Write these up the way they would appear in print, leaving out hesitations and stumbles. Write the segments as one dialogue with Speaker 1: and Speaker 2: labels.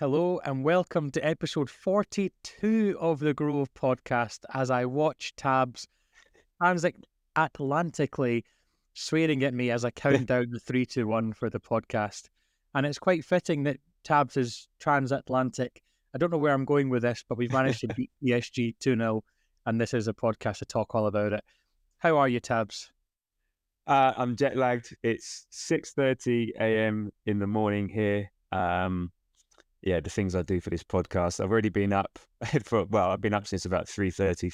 Speaker 1: Hello and welcome to episode 42 of the Grove podcast as I watch Tabs transatlantically swearing at me as I count down the 3, 2, 1 for the podcast. And it's quite fitting that Tabs is transatlantic. I don't know where I'm going with this, but we've managed to beat PSG 2-0 and this is a podcast to talk all about it. How are you, Tabs?
Speaker 2: I'm jet lagged. It's 6:30 a.m. in the morning here. The things I do for this podcast. I've already been up I've been up since about 3:30,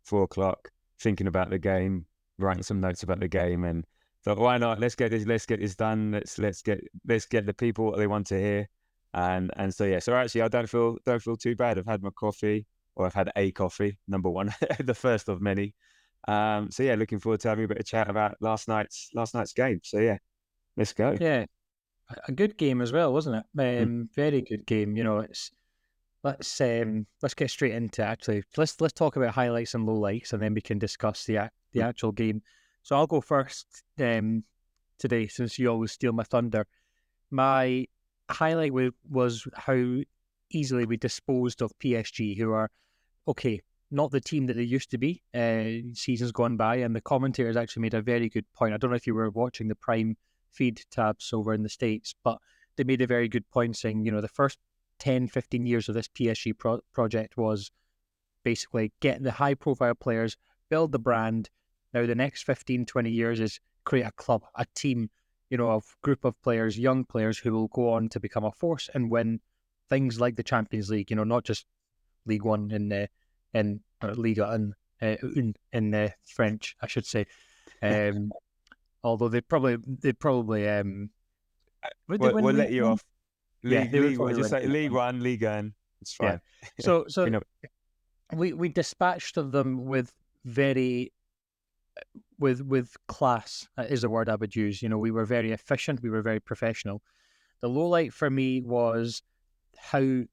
Speaker 2: 4 o'clock, thinking about the game, writing some notes about the game, and thought, why not? Let's get this done. Let's get the people what they want to hear, and so actually I don't feel too bad. I've had my coffee, or I've had a coffee, number one, the first of many. Looking forward to having a bit of chat about last night's game. So yeah, let's go.
Speaker 1: Yeah, a good game as well, wasn't it? Very good game. You know, let's get straight into it, actually. Let's talk about highlights and lowlights, and then we can discuss the actual game. So I'll go first today, since you always steal my thunder. My highlight was how easily we disposed of PSG, who are not the team that they used to be. Seasons gone by, and the commentators actually made a very good point. I don't know if you were watching the Prime feed Tabs over in the States, but they made a very good point saying, the first 10, 15 years of this PSG project was basically get the high profile players, build the brand. Now the next 15, 20 years is create a club, a team, a group of players, young players who will go on to become a force and win things like the Champions League, not just League One in Liga in French, I should say. Although they probably
Speaker 2: we'll let you off. League One, League One. It's fine.
Speaker 1: Yeah. So we dispatched of them with class, is the word I would use. We were very efficient, we were very professional. The low light for me was how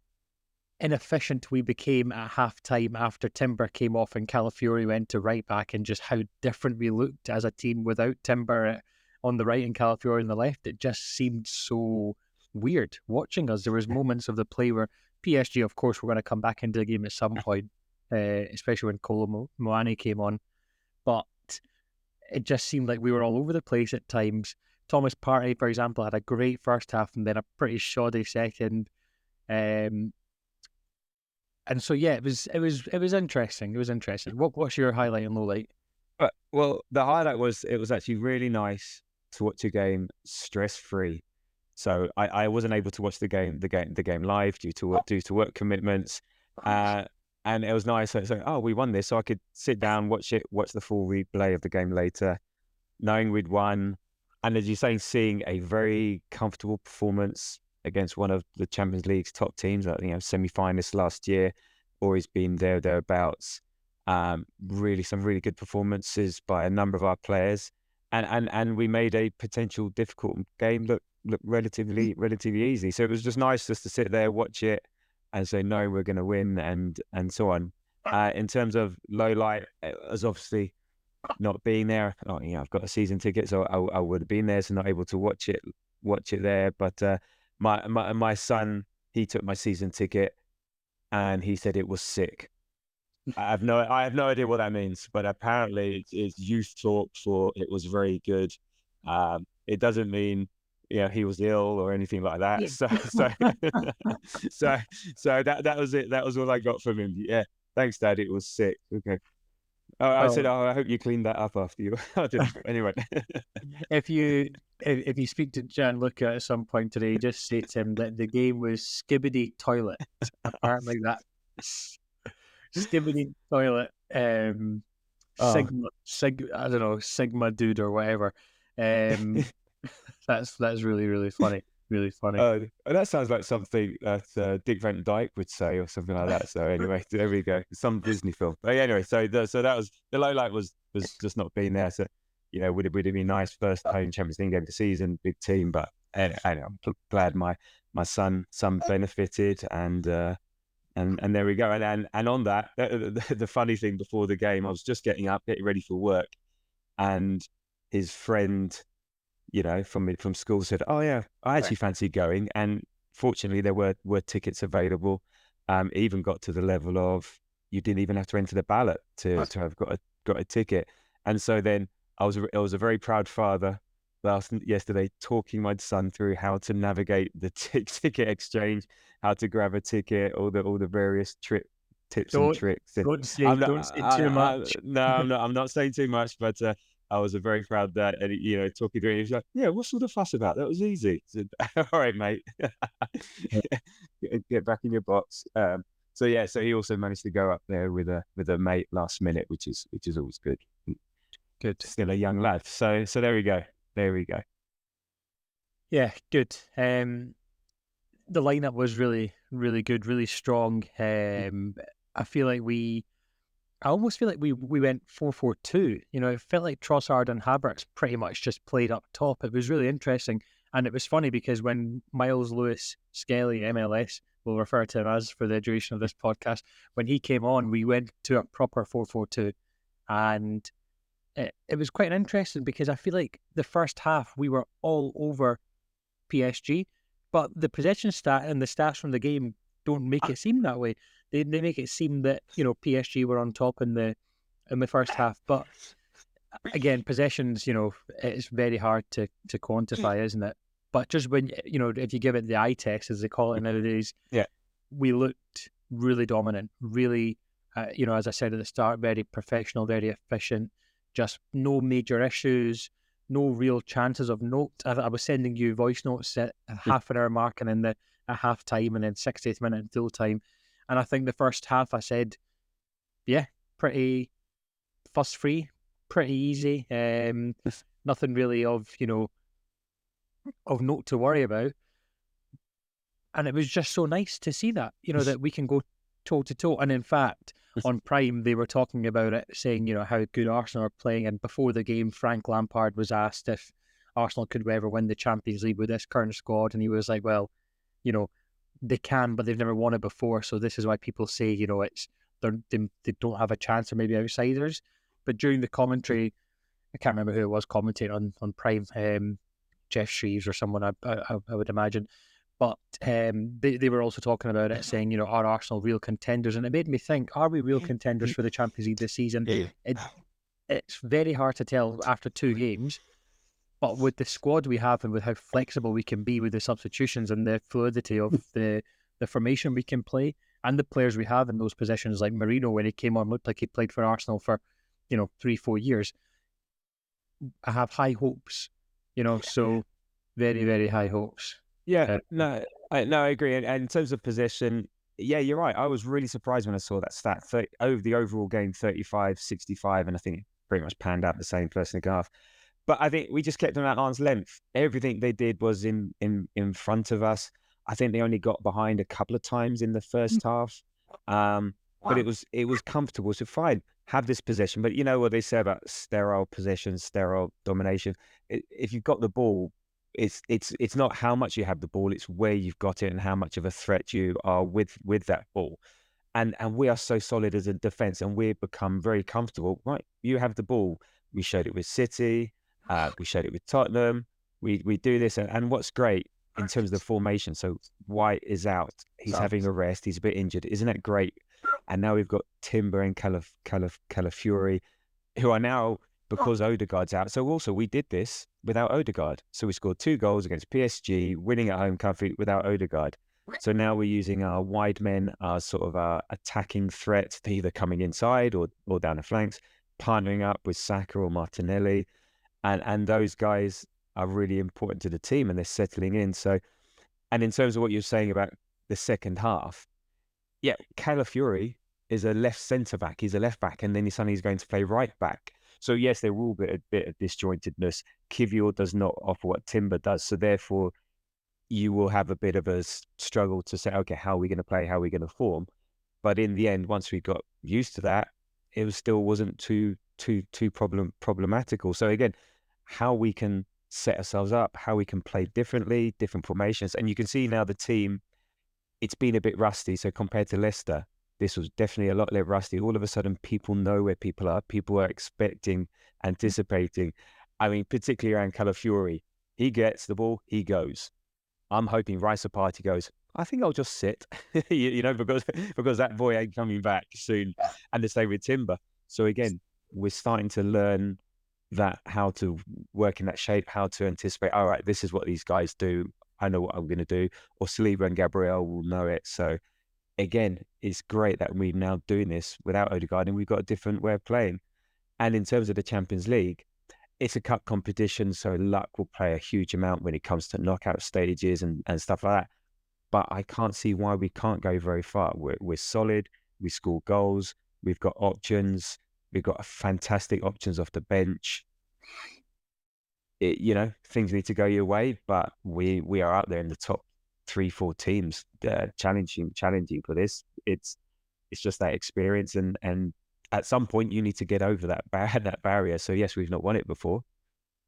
Speaker 1: inefficient we became at half time after Timber came off and Calafiori went to right back, and just how different we looked as a team without Timber on the right and Calafiori on the left. It just seemed so weird watching us. There was moments of the play where PSG, of course, were going to come back into the game at some point, especially when Kolo Muani came on, but it just seemed like we were all over the place at times. Thomas Partey, for example, had a great first half and then a pretty shoddy second. And so, yeah, it was interesting. It was interesting. What's your highlight and low light?
Speaker 2: Well, the highlight was it was actually really nice to watch a game stress free. So I wasn't able to watch the game live due to work commitments, and it was nice. So we won this, so I could sit down, watch the full replay of the game later, knowing we'd won, and as you're saying, seeing a very comfortable performance against one of the Champions League's top teams, semi-finalists last year, always been thereabouts. Really, some really good performances by a number of our players, and we made a potential difficult game look relatively easy. So it was just nice just to sit there, watch it, and say, no, we're going to win, and so on. In terms of low light, as obviously not being there. I've got a season ticket, so I would have been there, so not able to watch it there, but. My son, he took my season ticket and he said it was sick. I have no idea what that means, but apparently it's youth talk for it was very good. It doesn't mean he was ill or anything like that. So that was it. That was all I got from him. Yeah, thanks, Dad. It was sick. Okay. I said, I hope you cleaned that up after you. Anyway.
Speaker 1: If you speak to Gianluca at some point today, just say to him that the game was Skibbity Toilet. Apparently that Skibbity Toilet, Sigma Dude or whatever. That's really, really funny. Really funny.
Speaker 2: That sounds like something that Dick Van Dyke would say or something like that. So anyway, there we go. Some Disney film. But anyway, so that was the low light was just not being there. So would it be nice first home Champions League game of the season, big team. But anyway, I'm glad my son benefited, and there we go. And on that, the funny thing before the game, I was just getting up, getting ready for work, and his friend, from school said, "Oh yeah, I actually fancy going." And Fortunately, there were tickets available. It even got to the level of you didn't even have to enter the ballot to have got a ticket. And so then I was a very proud father yesterday, talking my son through how to navigate the ticket exchange, how to grab a ticket, all the various tips and
Speaker 1: Don't
Speaker 2: tricks. And
Speaker 1: don't say too much.
Speaker 2: no, I'm not saying too much, but I was a very proud dad, and talking through it, he was like, "Yeah, what's all the fuss about? That was easy." I said, "All right, mate, get back in your box." So he also managed to go up there with a mate last minute, which is always good.
Speaker 1: Good.
Speaker 2: Still a young lad, so there we go. There we go.
Speaker 1: Yeah, good. The lineup was really, really good, really strong. I feel like I almost feel like we went 4-4-2. It felt like Trossard and Havertz pretty much just played up top. It was really interesting. And it was funny because when Miles Lewis Skelly, MLS, we'll refer to him as for the duration of this podcast, when he came on, we went to a proper 4-4-2. And it was quite interesting because I feel like the first half we were all over PSG, but the possession stat and the stats from the game don't make it seem that way. They make it seem that PSG were on top in the first half, but again, possessions, it's very hard to quantify, isn't it? But just when if you give it the eye test, as they call it nowadays,
Speaker 2: Yeah,
Speaker 1: we looked really dominant, really, as I said at the start, very professional, very efficient, just no major issues, no real chances of note. I was sending you voice notes at a half an hour mark and then at half time and then 60th minute and full time. And I think the first half I said, yeah, pretty fuss free, pretty easy. Nothing really of note to worry about. And it was just so nice to see that, that we can go toe to toe. And in fact, on Prime, they were talking about it, saying, how good Arsenal are playing. And before the game, Frank Lampard was asked if Arsenal could ever win the Champions League with this current squad. And he was like, well, they can, but they've never won it before. So this is why people say, they don't have a chance or maybe outsiders. But during the commentary, I can't remember who it was commentating on Prime, Jeff Shreves or someone, I would imagine. But they were also talking about it, saying, are Arsenal real contenders? And it made me think, are we real contenders for the Champions League this season? It's very hard to tell after 2 games. But with the squad we have and with how flexible we can be with the substitutions and the fluidity of the formation we can play and the players we have in those positions, like Marino, when he came on, looked like he played for Arsenal for, 3-4 years. I have high hopes, so very, very high hopes.
Speaker 2: Yeah, I agree. And in terms of possession, yeah, you're right. I was really surprised when I saw that stat. Over the overall game, 35-65, and I think it pretty much panned out the same first and half. But I think we just kept them at arm's length. Everything they did was in front of us. I think they only got behind a couple of times in the first half. But it was comfortable. So fine, have this possession. But you know what they say about sterile possession, sterile domination. If you've got the ball, it's not how much you have the ball, it's where you've got it and how much of a threat you are with that ball. And we are so solid as a defense, and we've become very comfortable. Right, you have the ball. We showed it with City. We showed it with Tottenham. We do this, and what's great in terms of the formation. So White is out. He's having a rest. He's a bit injured. Isn't that great? And now we've got Timber and Calafiori, who are now, because Odegaard's out. So also we did this without Odegaard. So we scored 2 goals against PSG, winning at home comfy without Odegaard. So now we're using our wide men as sort of our attacking threat, either coming inside or down the flanks, partnering up with Saka or Martinelli. And those guys are really important to the team and they're settling in. So, and in terms of what you're saying about the second half, yeah, Calafiori is a left centre back. He's a left back, and then suddenly he's going to play right back. So yes, there will be a bit of disjointedness. Kivior does not offer what Timber does, so therefore you will have a bit of a struggle to say, okay, how are we going to play? How are we going to form? But in the end, once we got used to that, it still wasn't too problematical. So again, how we can set ourselves up, how we can play differently, different formations, and you can see now the team. It's been a bit rusty. So compared to Leicester, this was definitely a lot less rusty. All of a sudden, people know where people are. People are expecting, anticipating. I mean, particularly around Calafiori. He gets the ball, he goes. I'm hoping Rice Party goes, I think I'll just sit, because that boy ain't coming back soon. And the same with Timber. So again, we're starting to learn that how to work in that shape, how to anticipate, all right, this is what these guys do. I know what I'm going to do. Or Saliba and Gabriel will know it. So again, it's great that we're now doing this without Odegaard and we've got a different way of playing. And in terms of the Champions League, it's a cup competition, so luck will play a huge amount when it comes to knockout stages and stuff like that. But I can't see why we can't go very far. We're solid. We score goals. We've got options. We've got fantastic options off the bench. Things need to go your way, but we are out there in the top 3-4 teams, challenging for this. It's just that experience, and at some point you need to get over that barrier. So yes, we've not won it before,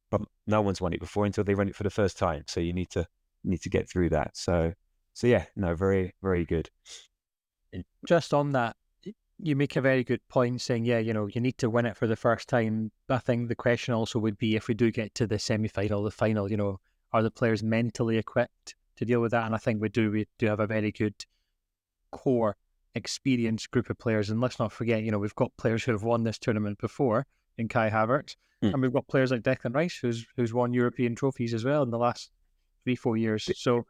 Speaker 2: but no one's won it before until they run it for the first time. So you need to get through that. So yeah, no, very, very good.
Speaker 1: Just on that, you make a very good point saying, yeah, you need to win it for the first time. I think the question also would be, if we do get to the semi-final, the final, are the players mentally equipped to deal with that? And I think we do. We do have a very good core, experienced group of players. And let's not forget, we've got players who have won this tournament before in Kai Havertz. And we've got players like Declan Rice, who's won European trophies as well in the last 3-4 years. So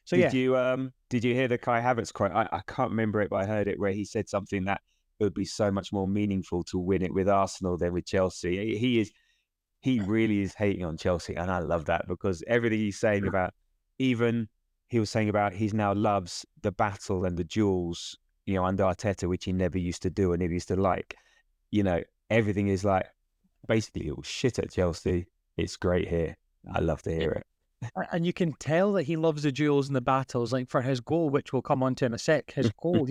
Speaker 2: did
Speaker 1: yeah.
Speaker 2: Did you hear the Kai Havertz quote? I can't remember it, but I heard it, where he said something that it would be so much more meaningful to win it with Arsenal than with Chelsea. He really is hating on Chelsea, and I love that, because everything he's saying about, even he was saying about, he now loves the battle and the duels, under Arteta, which he never used to do and never used to like. Everything is like, basically, it was shit at Chelsea. It's great here. I love to hear it.
Speaker 1: And you can tell that he loves the duels and the battles. Like for his goal, which we'll come on to in a sec, his goal,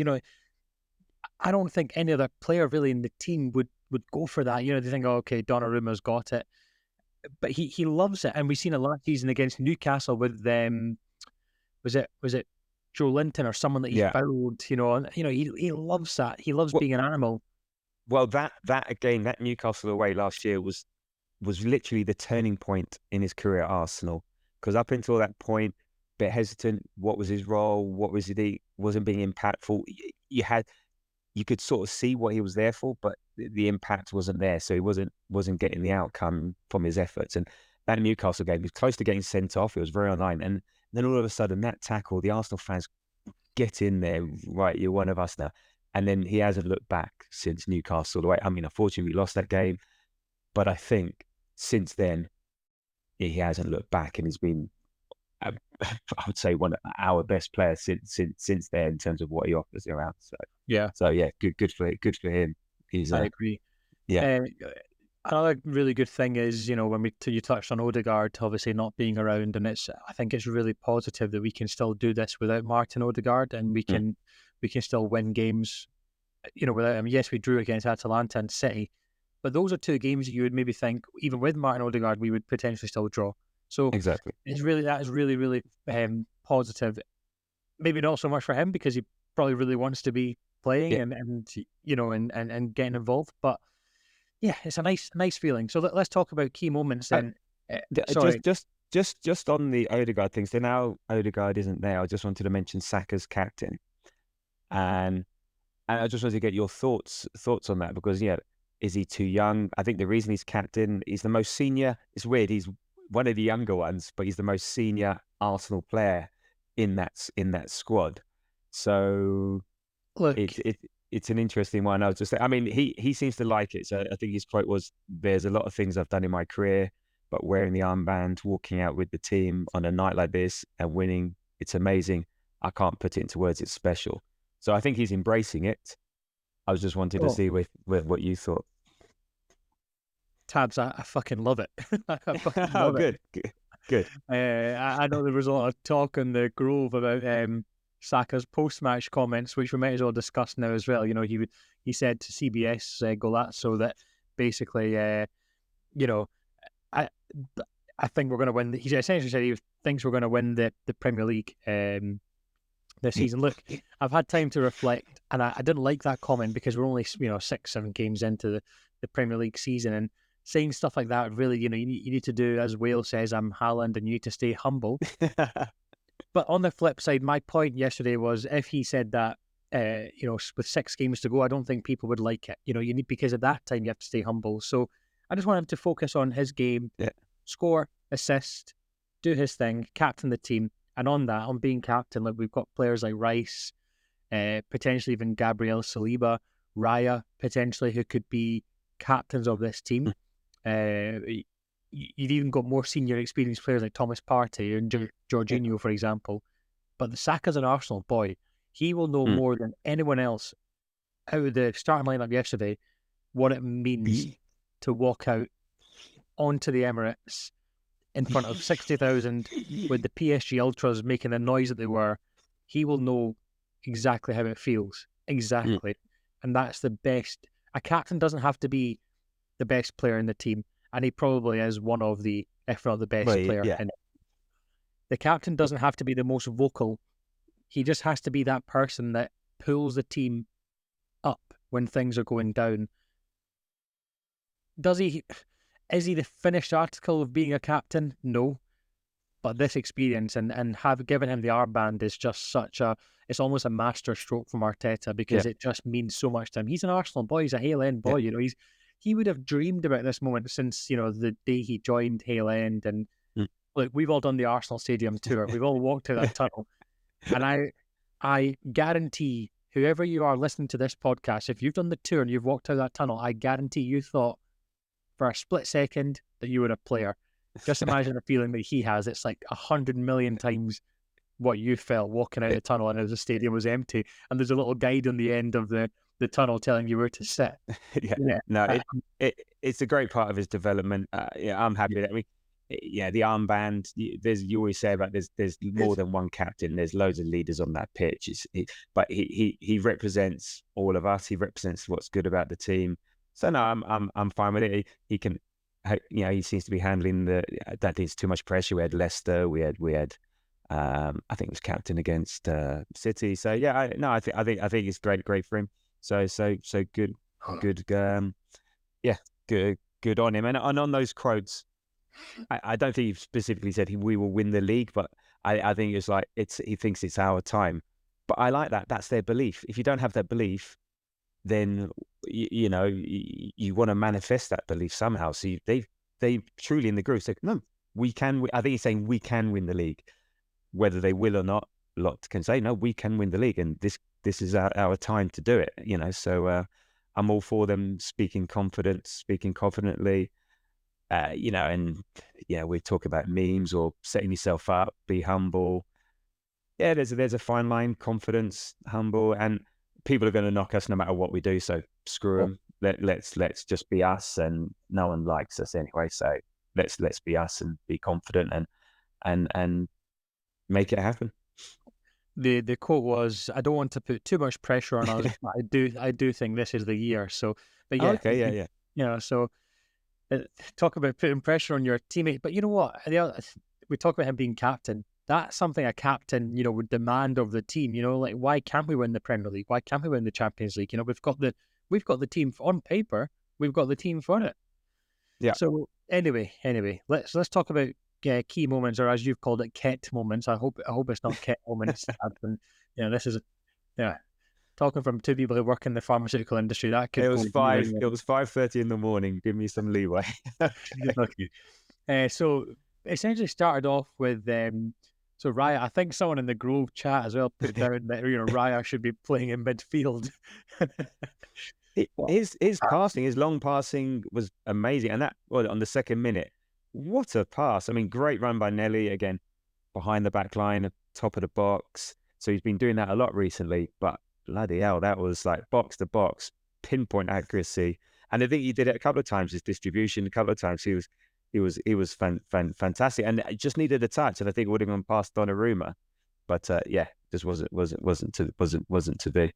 Speaker 1: I don't think any other player really in the team would go for that. They think, oh, okay, Donnarumma's got it. But he loves it. And we've seen it last season against Newcastle with them. Was it Joe Linton or someone that he fouled? He loves that. He loves being an animal.
Speaker 2: Well, that again, that Newcastle away last year was literally the turning point in his career at Arsenal. Because up until that point, bit hesitant. What was his role? What was it? He wasn't being impactful. You could sort of see what he was there for, but the impact wasn't there. So he wasn't getting the outcome from his efforts. And that Newcastle game, he was close to getting sent off. It was very online. And then all of a sudden, that tackle, the Arsenal fans get in there. Right, you're one of us now. And then he hasn't looked back since Newcastle away. I mean, unfortunately, we lost that game, but I think since then, he hasn't looked back, and he's been, I would say, one of our best players since then in terms of what he offers around. So
Speaker 1: yeah,
Speaker 2: good for him.
Speaker 1: I agree.
Speaker 2: Yeah.
Speaker 1: Another really good thing is, when you touched on Odegaard obviously not being around, and I think it's really positive that we can still do this without Martin Odegaard, and we can still win games, without him. Yes, we drew against Atalanta and City, but those are two games that you would maybe think, even with Martin Odegaard, we would potentially still draw. So
Speaker 2: exactly,
Speaker 1: that is really, really positive. Maybe not so much for him, because he probably really wants to be playing and getting involved. But yeah, it's a nice feeling. So let's talk about key moments then. Sorry.
Speaker 2: Just on the Odegaard thing. So now Odegaard isn't there. I just wanted to mention Saka's captain, and I just wanted to get your thoughts on that, because is he too young? I think the reason he's captain, he's the most senior. It's weird. He's one of the younger ones, but he's the most senior Arsenal player in that squad. So
Speaker 1: look,
Speaker 2: it's an interesting one. He seems to like it. So I think his quote was, "There's a lot of things I've done in my career, but wearing the armband, walking out with the team on a night like this and winning, it's amazing. I can't put it into words. It's special." So I think he's embracing it. I was just wanting to see with what you thought.
Speaker 1: Tabs, I fucking love it. I fucking love
Speaker 2: it. Good.
Speaker 1: I know there was a lot of talk in the Grove about Saka's post-match comments, which we might as well discuss now as well. He said to CBS Golazzo that basically, I think we're going to win. He essentially said he thinks we're going to win the Premier League this season. Look, I've had time to reflect, and I didn't like that comment, because we're only 6-7 games into the Premier League season, and saying stuff like that really, you need to do, as Wales says, I'm Haaland, and you need to stay humble. But on the flip side, my point yesterday was if he said that, with 6 games to go, I don't think people would like it. You need, because at that time you have to stay humble. So I just want him to focus on his game, score, assist, do his thing, captain the team. And on that, on being captain, like we've got players like Rice, potentially even Gabriel Saliba, Raya, potentially, who could be captains of this team. You've even got more senior experienced players like Thomas Partey and Jorginho, for example. But the Saka's an Arsenal boy. He will know more than anyone else out of the starting lineup yesterday what it means to walk out onto the Emirates in front of 60,000 with the PSG ultras making the noise that they were. He will know exactly how it feels. Exactly. And that's the best. A captain doesn't have to be the best player in the team, and he probably is one of the, if not the best player in it. The captain doesn't have to be the most vocal. He just has to be that person that pulls the team up when things are going down. Is he the finished article of being a captain? No. But this experience and have given him the armband is just it's almost a master stroke from Arteta, because it just means so much to him. He's an Arsenal boy. He's a Hale End boy. He would have dreamed about this moment since, the day he joined Hale End. And look, we've all done the Arsenal Stadium tour. We've all walked through that tunnel. And I guarantee whoever you are listening to this podcast, if you've done the tour and you've walked through that tunnel, I guarantee you thought for a split second that you were a player. Just imagine the feeling that he has. It's like 100 million times what you felt walking out the tunnel and the stadium was empty. And there's a little guide on the end of the tunnel telling you where to sit.
Speaker 2: No, it's a great part of his development. I'm happy that the armband. You always say about there's more than one captain. There's loads of leaders on that pitch. But he represents all of us. He represents what's good about the team. So no, I'm fine with it. He can, he seems to be handling that there's too much pressure. We had Leicester. We had. I think it was captain against City. So yeah, I think it's great for him. So good. Good on him. And on those quotes, I don't think he specifically said we will win the league, but I think it's like he thinks it's our time. But I like that. That's their belief. If you don't have that belief, then you want to manifest that belief somehow. So they truly in the group say, no, we can. I think he's saying we can win the league, whether they will or not. Lot can say no, we can win the league, and this is our time to do it. So I'm all for them speaking confidently. We talk about memes or setting yourself up, be humble. Yeah, there's a fine line, confidence, humble, and people are going to knock us no matter what we do. So screw them. Let's just be us, and no one likes us anyway. So let's be us and be confident and make it happen.
Speaker 1: The quote was, "I don't want to put too much pressure on us, but I do think this is the year." So, but yeah,
Speaker 2: okay, yeah.
Speaker 1: So talk about putting pressure on your teammate, but you know what? We talk about him being captain. That's something a captain, would demand of the team. Like, why can't we win the Premier League? Why can't we win the Champions League? We've got the team on paper. We've got the team for it.
Speaker 2: Yeah.
Speaker 1: So anyway, let's talk about key moments, or as you've called it, Ket moments. I hope it's not Ket moments. This is talking from two people who work in the pharmaceutical industry. That could
Speaker 2: It was 5:30 in the morning. Give me some leeway.
Speaker 1: So essentially started off with so Raya. I think someone in the Grove chat as well put down that Raya should be playing in midfield.
Speaker 2: His passing, his long passing was amazing, and on the second minute, what a pass! I mean, great run by Nelly again, behind the back line, top of the box. So he's been doing that a lot recently, but bloody hell, that was like box to box, pinpoint accuracy. And I think he did it a couple of times. His distribution, a couple of times, he was fantastic, and it just needed a touch, and I think it would have gone past Donnarumma, but just wasn't to be.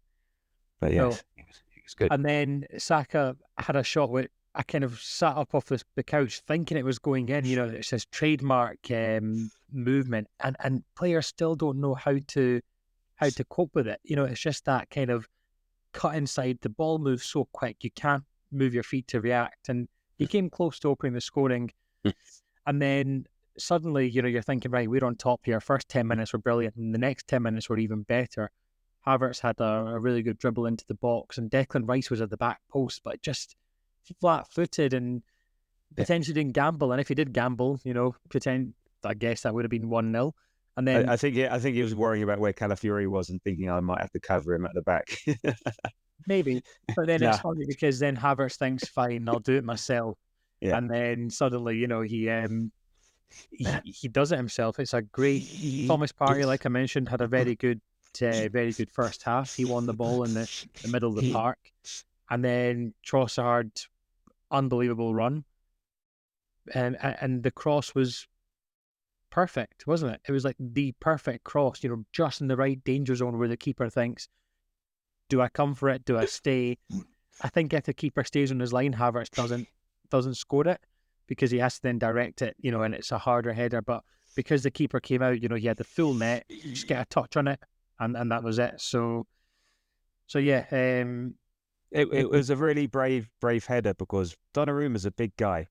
Speaker 2: But yes, he was good.
Speaker 1: And then Saka had a shot where I kind of sat up off the couch thinking it was going in. It's his trademark movement, and players still don't know how to cope with it. It's just that kind of cut inside. The ball moves so quick, you can't move your feet to react. And he came close to opening the scoring. And then suddenly, you're thinking, right, we're on top here. First 10 minutes were brilliant, and the next 10 minutes were even better. Havertz had a really good dribble into the box, and Declan Rice was at the back post, but just flat-footed and potentially didn't gamble. And if he did gamble, I guess that would have been 1-0. And then
Speaker 2: I think he was worrying about where Calafiori was and thinking I might have to cover him at the back.
Speaker 1: maybe, but then it's
Speaker 2: Nah,
Speaker 1: funny because then Havertz thinks, fine, I'll do it myself.
Speaker 2: yeah.
Speaker 1: And then suddenly, he does it himself. It's a great Thomas Partey, like I mentioned, had a very good first half. He won the ball in the middle of the park, and then Trossard, unbelievable run, and the cross was perfect, wasn't it? It was like the perfect cross, just in the right danger zone where the keeper thinks, do I come for it? Do I stay? I think if the keeper stays on his line, Havertz doesn't score it because he has to then direct it, and it's a harder header. But because the keeper came out, he had the full net, just get a touch on it, and that was it. So yeah,
Speaker 2: It was a really brave header because Donnarumma's a big guy,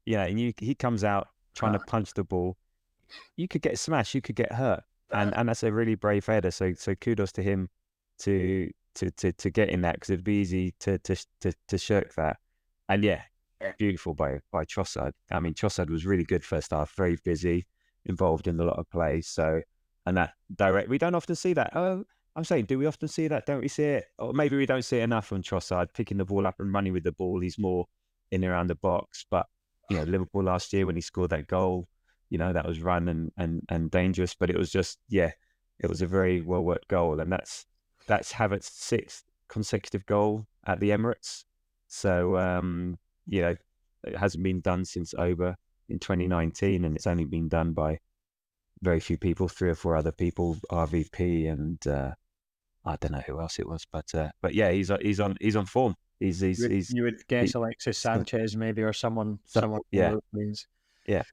Speaker 2: and he comes out trying to punch the ball. You could get smashed, you could get hurt, and that's a really brave header. So kudos to him to get in that, because it'd be easy to shirk that. And yeah, beautiful by Trossard. I mean, Trossard was really good first half, very busy, involved in a lot of plays. So, and that direct, we don't often see that. Oh, I'm saying, do we often see that? Don't we see it? Or maybe we don't see it enough from Trossard, picking the ball up and running with the ball. He's more in and around the box. But, Liverpool last year when he scored that goal, that was run and dangerous. But it was just, it was a very well-worked goal. And that's Havertz's 6th consecutive goal at the Emirates. So, it hasn't been done since over in 2019, and it's only been done by very few people, 3 or 4 other people, RVP and I don't know who else it was, but yeah, he's on form.
Speaker 1: you would guess Alexis Sanchez maybe, or someone.
Speaker 2: Yeah,
Speaker 1: yeah,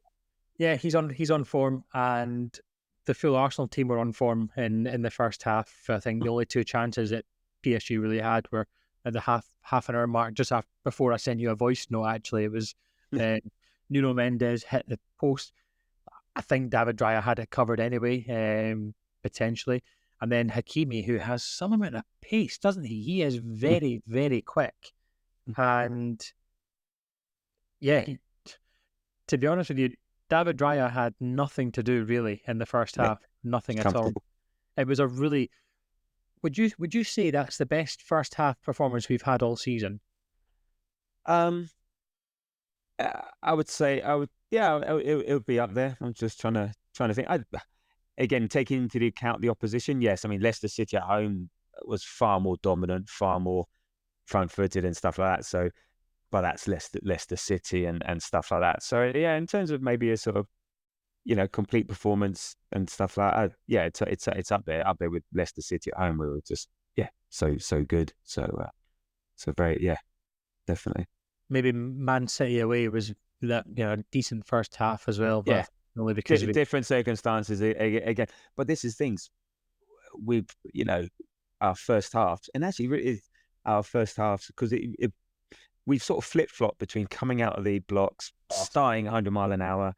Speaker 1: yeah. He's on form, and the full Arsenal team were on form in the first half. I think the only 2 chances that PSG really had were at the half an hour mark, just before I sent you a voice note. Actually, it was Nuno Mendes hit the post. I think David Raya had it covered anyway, potentially. And then Hakimi, who has some amount of pace, doesn't he? He is very, very quick. And yeah, to be honest with you, David Raya had nothing to do really in the first half. Nothing at all. It was a really... Would you say that's the best first half performance we've had all season?
Speaker 2: I would say it would be up there. I'm just trying to think. Again, taking into account the opposition, yes. I mean, Leicester City at home was far more dominant, far more front-footed and stuff like that. So, but that's Leicester City and stuff like that. So yeah, in terms of maybe a sort of complete performance and stuff like that, it's up there with Leicester City at home. We were just so good. So very definitely.
Speaker 1: Maybe Man City away was that decent first half as well, but only because of
Speaker 2: different circumstances again. But this is things with our first halves, and actually really our first halves, because we've sort of flip-flopped between coming out of the blocks, starting 100 mile an hour,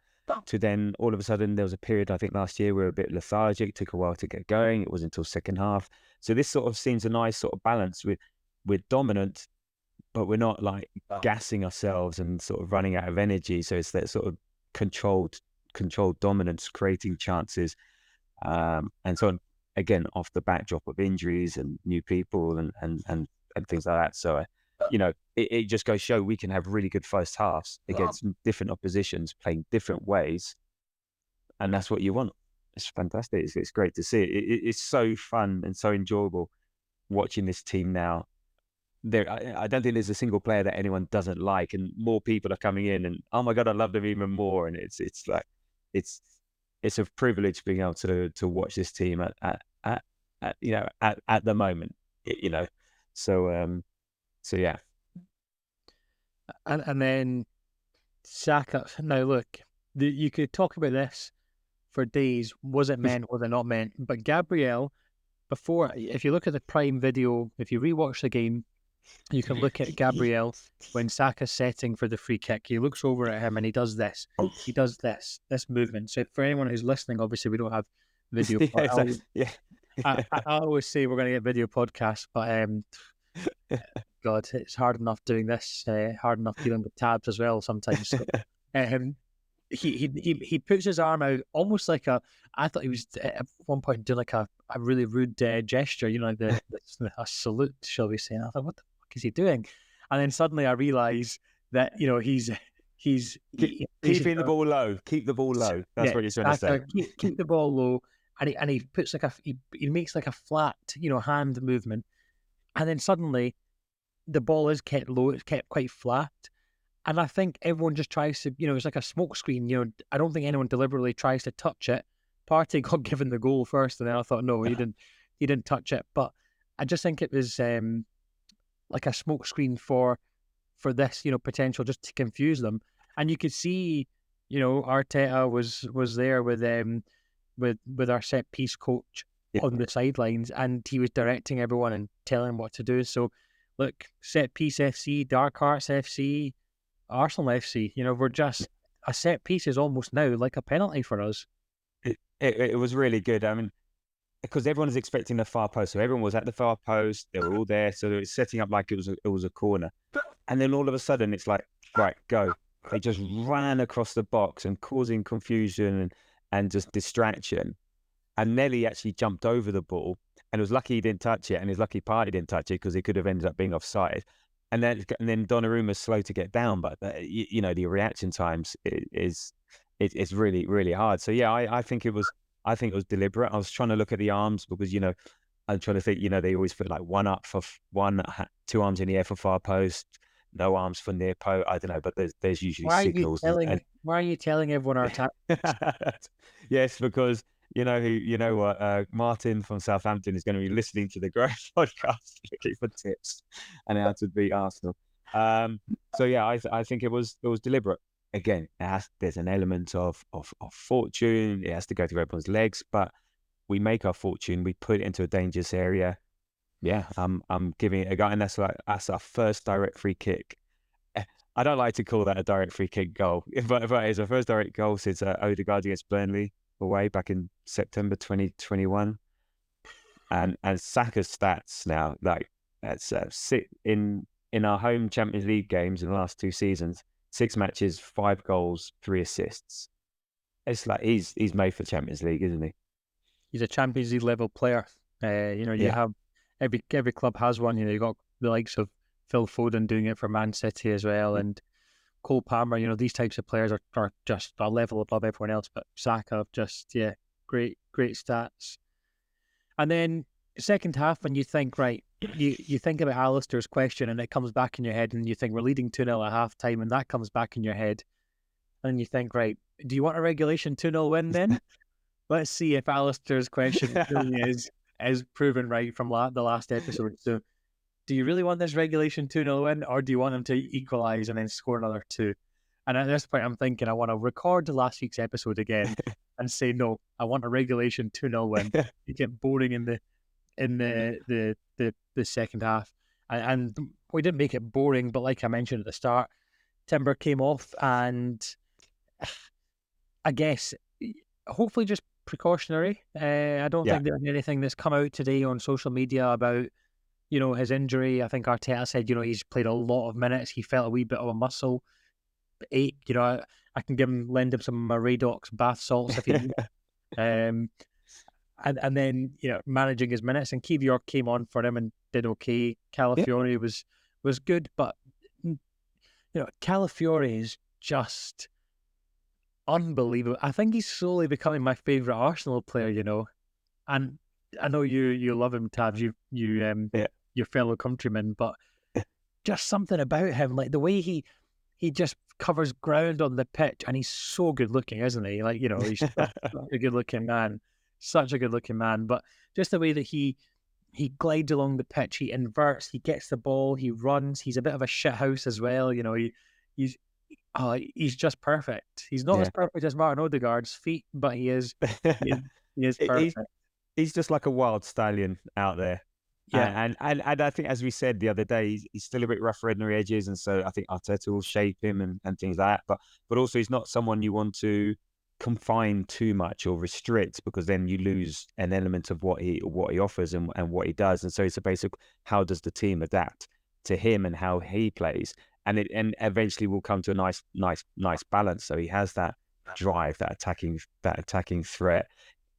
Speaker 2: to then all of a sudden there was a period, I think last year, we were a bit lethargic, took a while to get going. It wasn't until second half. So this sort of seems a nice sort of balance. We're dominant, but we're not like gassing ourselves and sort of running out of energy. So it's that sort of controlled dominance, creating chances, and so on, again, off the backdrop of injuries and new people and things like that. So it just goes to show we can have really good first halves against different oppositions, playing different ways, and that's what you want. It's fantastic. It's great to see. It's so fun and so enjoyable watching this team now. I don't think there's a single player that anyone doesn't like, and more people are coming in, and oh my god, I love them even more. And it's like it's a privilege being able to watch this team at the moment. So yeah.
Speaker 1: And then Saka. Now look, you could talk about this for days. Was it meant? Was it not meant? But Gabriel, before, if you look at the Prime video, if you rewatch the game, You can look at Gabriel when Saka's setting for the free kick. He looks over at him and he does this. He does this movement. So for anyone who's listening, obviously we don't have video.
Speaker 2: Yeah, exactly. Yeah.
Speaker 1: I always say we're going to get video podcasts, but God, it's hard enough doing this. Hard enough dealing with tabs as well sometimes. So, he puts his arm out almost like a. I thought he was at one point doing like a really rude gesture, like a salute, shall we say? And I thought, what the fuck is he doing? And then suddenly I realise that he's
Speaker 2: keeping the ball low. Keep the ball low. That's what you're trying to say.
Speaker 1: Keep the ball low, and he puts like he makes like a flat hand movement, and then suddenly the ball is kept low. It's kept quite flat. And I think everyone just tries to, it's like a smoke screen. I don't think anyone deliberately tries to touch it. Partey got given the goal first, and then I thought, no, he didn't touch it. But I just think it was like a smoke screen for this, potential just to confuse them. And you could see, Arteta was there with our set piece coach on the sidelines, and he was directing everyone and telling them what to do. So, look, set piece FC, Dark Hearts FC. Arsenal FC, we're just a set piece is almost now like a penalty for us.
Speaker 2: It was really good. I mean, because everyone is expecting the far post, so everyone was at the far post. They were all there, so it was setting up like it was a corner. And then all of a sudden, it's like, right, go. They just ran across the box and causing confusion and just distraction. And Nelly actually jumped over the ball, and it was lucky he didn't touch it, and his lucky Partey didn't touch it because he could have ended up being offside. And then Donnarumma's slow to get down, but the reaction times is really, really hard. So yeah, I think it was deliberate. I was trying to look at the arms because I'm trying to think. They always put like one up for two arms in the air for far post, no arms for near post. I don't know, but there's usually signals.
Speaker 1: Why are you telling everyone our time?
Speaker 2: Yes, because what Martin from Southampton is going to be listening to the Growth podcast looking for tips and how to beat Arsenal. So yeah, I think it was deliberate. Again, there's an element of fortune. It has to go through everyone's legs, but we make our fortune. We put it into a dangerous area. Yeah, I'm giving it a go, and that's our first direct free kick. I don't like to call that a direct free kick goal, but it's our first direct goal since Odegaard against Burnley away back in September 2021, and Saka's stats now, like that's in our home Champions League games in the last 2 seasons, 6 matches, 5 goals, 3 assists. It's like he's made for Champions League, isn't he?
Speaker 1: He's a Champions League level player. You have every club has one. You got the likes of Phil Foden doing it for Man City as well, and Cole Palmer, these types of players are just a level above everyone else. But Saka, just, great stats. And then second half, when you think, right, you think about Alistair's question and it comes back in your head, and you think we're leading 2-0 at half time, and that comes back in your head. And you think, right, do you want a regulation 2-0 win then? Let's see if Alistair's question really is proven right from the last episode. So, do you really want this regulation 2-0 win, or do you want them to equalise and then score another 2? And at this point, I'm thinking I want to record last week's episode again and say, no, I want a regulation 2-0 win. You get boring in the second half. And we didn't make it boring, but like I mentioned at the start, Timber came off, and I guess hopefully just precautionary. I don't think there's anything that's come out today on social media about his injury. I think Arteta said, he's played a lot of minutes. He felt a wee bit of a muscle ache. I can lend him some Radox bath salts if he needs. And then, managing his minutes. And Kiwior came on for him and did okay. Calafiore was good, but Calafiore is just unbelievable. I think he's slowly becoming my favourite Arsenal player, and I know you love him, Tabs. Your fellow countrymen, but just something about him, like the way he just covers ground on the pitch, and he's so good looking, isn't he? Like, he's such a good looking man, but just the way that he glides along the pitch, he inverts, he gets the ball, he runs, he's a bit of a shithouse as well. He's just perfect. He's not as perfect as Martin Odegaard's feet, but he is perfect.
Speaker 2: He's just like a wild stallion out there.
Speaker 1: Yeah,
Speaker 2: And I think, as we said the other day, he's still a bit rough around the edges, and so I think Arteta will shape him and things like that. But also he's not someone you want to confine too much or restrict, because then you lose an element of what he offers and what he does. And so it's a basic, how does the team adapt to him and how he plays, and eventually we'll come to a nice balance. So he has that drive, that attacking threat.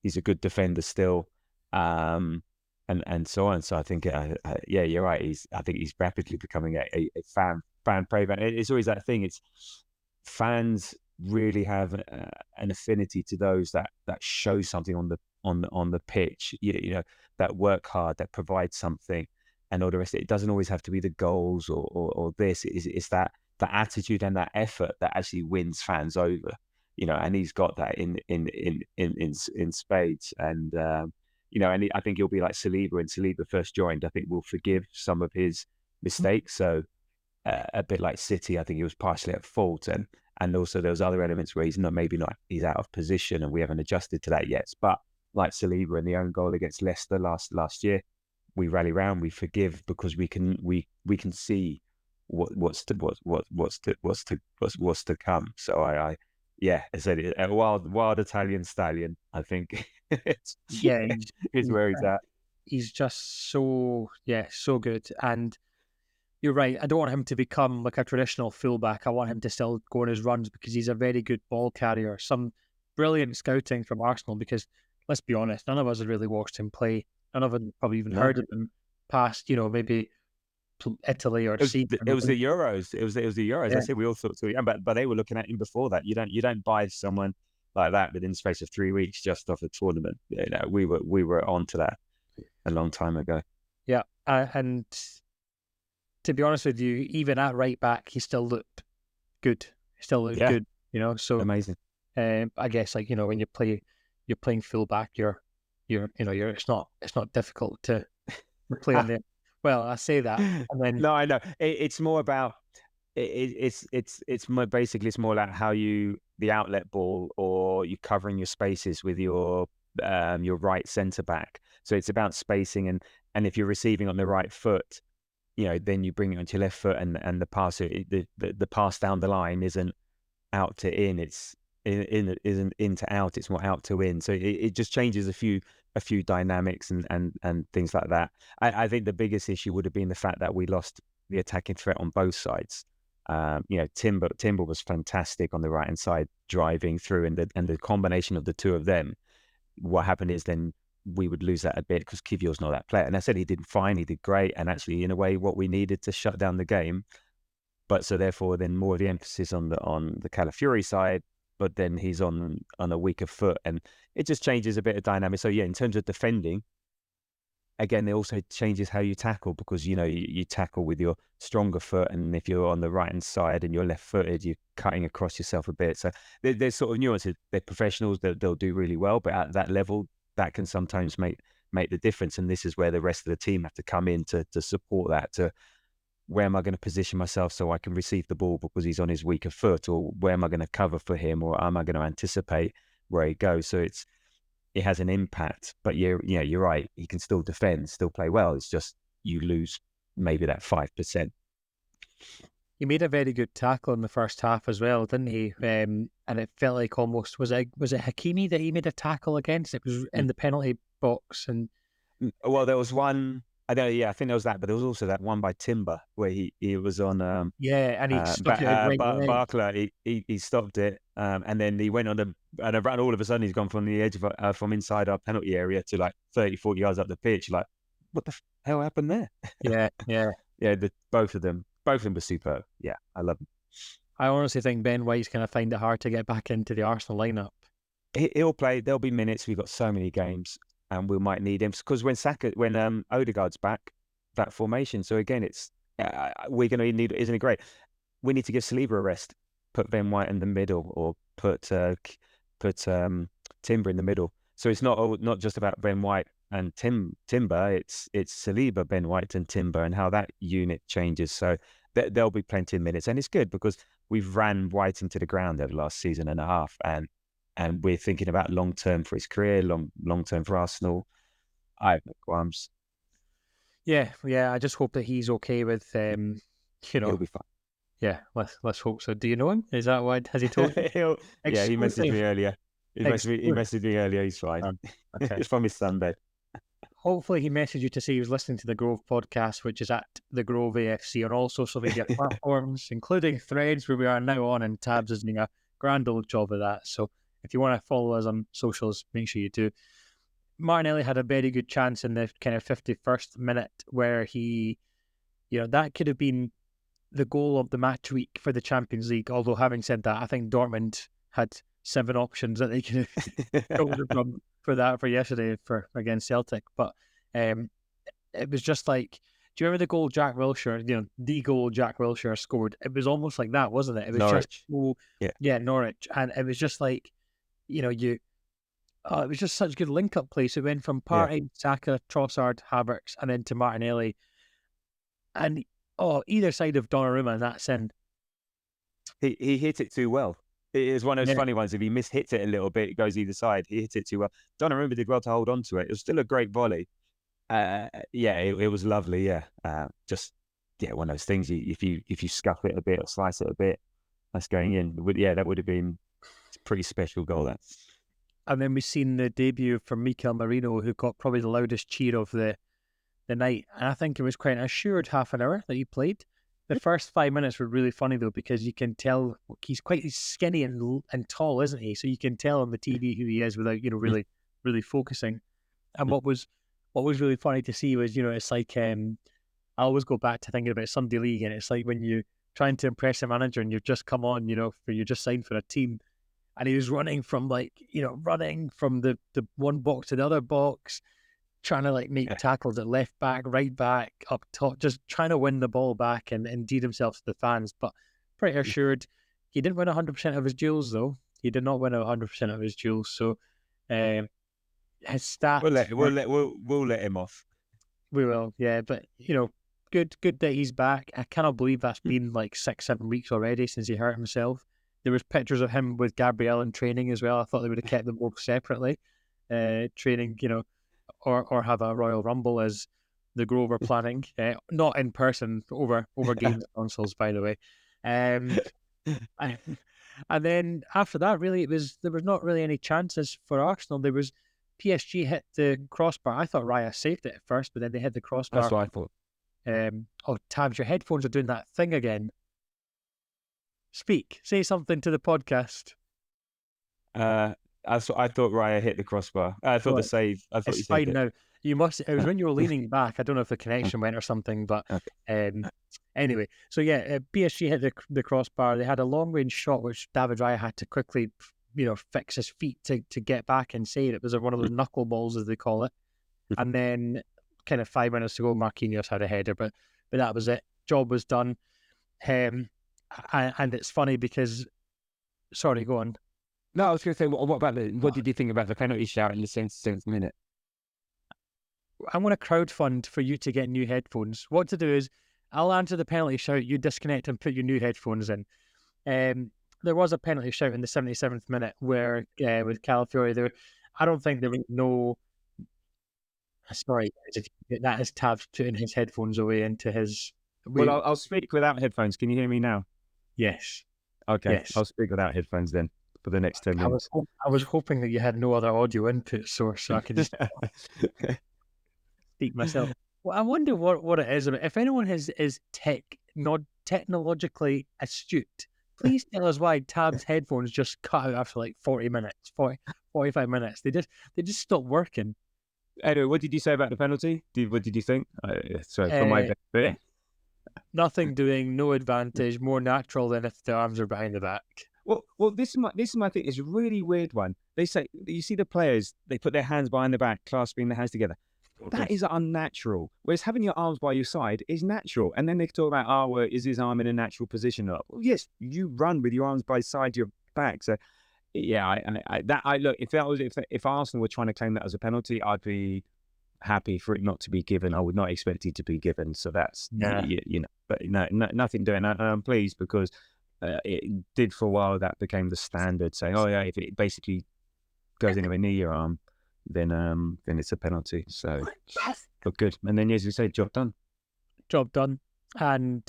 Speaker 2: He's a good defender still. And so on. So I think, yeah, you're right. I think he's rapidly becoming a fan favorite. It's always that thing. It's fans really have an affinity to those that show something on the pitch. That work hard, that provide something, and all the rest. It doesn't always have to be the goals or this. It's that the attitude and that effort that actually wins fans over. And he's got that in spades. And I think he'll be like Saliba when Saliba first joined. I think we'll forgive some of his mistakes. So a bit like City, I think he was partially at fault, and also there was other elements where he's out of position, and we haven't adjusted to that yet. But like Saliba and the own goal against Leicester last year, we rally round, we forgive, because we can see what's to come. So I yeah, I said a wild Italian stallion. I think
Speaker 1: yeah,
Speaker 2: is where he's at.
Speaker 1: he's just so good. And you're right. I don't want him to become like a traditional fullback. I want him to still go on his runs, because he's a very good ball carrier. Some brilliant scouting from Arsenal, because let's be honest, none of us had really watched him play. None of us had probably even
Speaker 2: No,
Speaker 1: heard of him past, maybe Italy or C.
Speaker 2: it was the Euros. It was the Euros.
Speaker 1: Yeah,
Speaker 2: I said we all thought so, yeah, but they were looking at him before that. You don't buy someone like that within the space of 3 weeks just off a tournament. We were onto that a long time ago.
Speaker 1: yeah. And to be honest with you, even at right back, he still looked good. He still looked
Speaker 2: Yeah,
Speaker 1: good, So
Speaker 2: amazing.
Speaker 1: I guess, like, when you're playing fullback, it's not difficult to play on there. Well, I say that, and then
Speaker 2: No, I know. It's more about it's more basically, it's more like how the outlet ball, or you covering your spaces with your right centre back. So it's about spacing, and if you're receiving on the right foot, then you bring it onto your left foot, and the pass, the pass down the line isn't out to in, it's isn't in to out, it's more out to in. So it just changes a few dynamics and things like that. I think the biggest issue would have been the fact that we lost the attacking threat on both sides. Timber was fantastic on the right hand side, driving through, and the combination of the two of them, what happened is then we would lose that a bit, because Kivio's not that player. And I said he did fine, he did great, and actually in a way what we needed to shut down the game. But so therefore, then more of the emphasis on the Calafiori side, but then he's on a weaker foot, and it just changes a bit of dynamic. So yeah, in terms of defending, again, it also changes how you tackle, because you tackle with your stronger foot, and if you're on the right hand side and you're left footed, you're cutting across yourself a bit. So there's sort of nuances. They're professionals; they'll do really well, but at that level, that can sometimes make the difference. And this is where the rest of the team have to come in to support that. To where am I going to position myself so I can receive the ball because he's on his weaker foot, or where am I going to cover for him, or am I going to anticipate where he goes? So it has an impact. But you're right. He can still defend, still play well. It's just you lose maybe that 5%.
Speaker 1: he made a very good tackle in the first half as well, didn't he? And it felt like almost, was it Hakimi that he made a tackle against? It was in the penalty box, and
Speaker 2: Well, there was one. I know. Yeah, I think there was that, but there was also that one by Timber where he was on
Speaker 1: yeah, and he stuck it out right leg.
Speaker 2: Barkler. He stopped it, and then he went on and around. All of a sudden, he's gone from the edge of from inside our penalty area to like 30, 40 yards up the pitch. Like, what the hell happened there?
Speaker 1: Yeah, yeah.
Speaker 2: Yeah, both of them were superb. Yeah, I love them.
Speaker 1: I honestly think Ben White's going to find it hard to get back into the Arsenal lineup.
Speaker 2: He'll play. There'll be minutes. We've got so many games, and we might need him, because when Odegaard's back, that formation. So again, it's we're going to need. Isn't it great? We need to give Saliba a rest. Put Ben White in the middle, or put Timber in the middle. So it's not just about Ben White and Timber. It's Saliba, Ben White, and Timber, and how that unit changes. So there'll be plenty of minutes, and it's good because we've ran White into the ground over the last season and a half, and we're thinking about long term for his career, long term for Arsenal. I have no qualms.
Speaker 1: Yeah. I just hope that he's okay with, you
Speaker 2: He'll
Speaker 1: know,
Speaker 2: be fine.
Speaker 1: yeah. Let's hope so. Do you know him? Is that why? Has he told you?
Speaker 2: Yeah, he messaged
Speaker 1: Exclusive.
Speaker 2: me earlier. He
Speaker 1: Exclusive.
Speaker 2: messaged me earlier. He's fine.
Speaker 1: Oh, okay.
Speaker 2: It's from his sunbed.
Speaker 1: Hopefully he messaged you to say he was listening to the Grove podcast, which is at the Grove AFC on all social media platforms, including Threads, where we are now on, and Tabs is doing a grand old job of that. So if you want to follow us on socials, make sure you do. Martinelli had a very good chance in the kind of 51st minute where he, that could have been the goal of the match week for the Champions League. Although having said that, I think Dortmund had 7 options that they could have chosen from for yesterday for against Celtic. But it was just like, do you remember the goal Jack Wilshere? The goal Jack Wilshere scored. It was almost like that, wasn't it? It was just
Speaker 2: Norwich. Yeah.
Speaker 1: yeah, Norwich, and it was just like, it was just such good link up play. So it went from
Speaker 2: Yeah.
Speaker 1: Partey, Saka, Trossard, Havertz, and then to Martinelli, and either side of Donnarumma, and that's in.
Speaker 2: He hit it too well. It is one of those
Speaker 1: Yeah.
Speaker 2: funny ones. If he mishits it a little bit, it goes either side. He hit it too well. Donnarumma did well to hold on to it. It was still a great volley. It was lovely. Yeah, just one of those things. If you scuff it a bit or slice it a bit, that's going in. That would have been a pretty special goal. That.
Speaker 1: And then we've seen the debut from Mikel Merino, who got probably the loudest cheer of the night. And I think it was quite an assured half an hour that he played. The first 5 minutes were really funny though, because you can tell he's quite skinny and tall, isn't he? So you can tell on the TV who he is without really focusing. And what was really funny to see was, it's like I always go back to thinking about Sunday League, and it's like when you trying to impress a manager and you've just come on, you just signed for a team, and he was running from running from the one box to the other box, trying to make tackles at left back, right back, up top, just trying to win the ball back and endear himself to the fans. But pretty assured, he didn't win 100% of his duels though. He did not win 100% of his duels. So his stats.
Speaker 2: We'll let him off.
Speaker 1: We will, yeah. But good that he's back. I cannot believe that's been 6-7 weeks already since he hurt himself. There was pictures of him with Gabriel in training as well. I thought they would have kept them both separately, training, or have a Royal Rumble as the Grove are planning, not in person, over games consoles, by the way. And then after that, really, there was not really any chances for Arsenal. There was PSG hit the crossbar. I thought Raya saved it at first, but then they hit the crossbar.
Speaker 2: That's what I thought.
Speaker 1: Tabs, your headphones are doing that thing again. Speak. Say something to the podcast.
Speaker 2: I thought Raya hit the crossbar. I thought the save. I thought
Speaker 1: it's fine now. You must. It was when you were leaning back. I don't know if the connection went or something, but anyway. So PSG hit the crossbar. They had a long range shot which David Raya had to quickly, fix his feet to get back and save. It was one of those knuckleballs, as they call it. And then, kind of 5 minutes to go, Marquinhos had a header, but that was it. Job was done. And it's funny because, sorry, go on.
Speaker 2: No, I was going to say, what did you think about the penalty shout in the 77th minute?
Speaker 1: I'm going to crowdfund for you to get new headphones. What to do is, I'll answer the penalty shout, you disconnect and put your new headphones in. There was a penalty shout in the 77th minute where, with Calafiori, I don't think there was no... Sorry, that is Tabs putting his headphones away into his...
Speaker 2: Well, I'll speak without headphones. Can you hear me now?
Speaker 1: Yes.
Speaker 2: Okay,
Speaker 1: yes.
Speaker 2: I'll speak without headphones then for the next 10 minutes.
Speaker 1: I was hoping that you had no other audio input source, so I could just speak myself. Well, I wonder what it is. If anyone is technologically astute, please tell us why Tab's headphones just cut out after 45 minutes. They just stopped working.
Speaker 2: Anyway, what did you say about the penalty? What did you think? For my bit.
Speaker 1: Nothing doing, no advantage, more natural than if the arms are behind the back.
Speaker 2: Well, this is my thing. It's a really weird one. They say, you see the players, they put their hands behind the back, clasping their hands together. That is unnatural. Whereas having your arms by your side is natural. And then they talk about, is his arm in a natural position? Well, yes, you run with your arms by side your back. So, yeah, look. If Arsenal were trying to claim that as a penalty, I'd be happy for it not to be given. I would not expect it to be given. So that's but no, nothing doing that. I'm pleased because it did for a while. That became the standard, saying, if it basically goes anywhere near your arm, then it's a penalty. So but good. And then, as you say, job done.
Speaker 1: Job done. And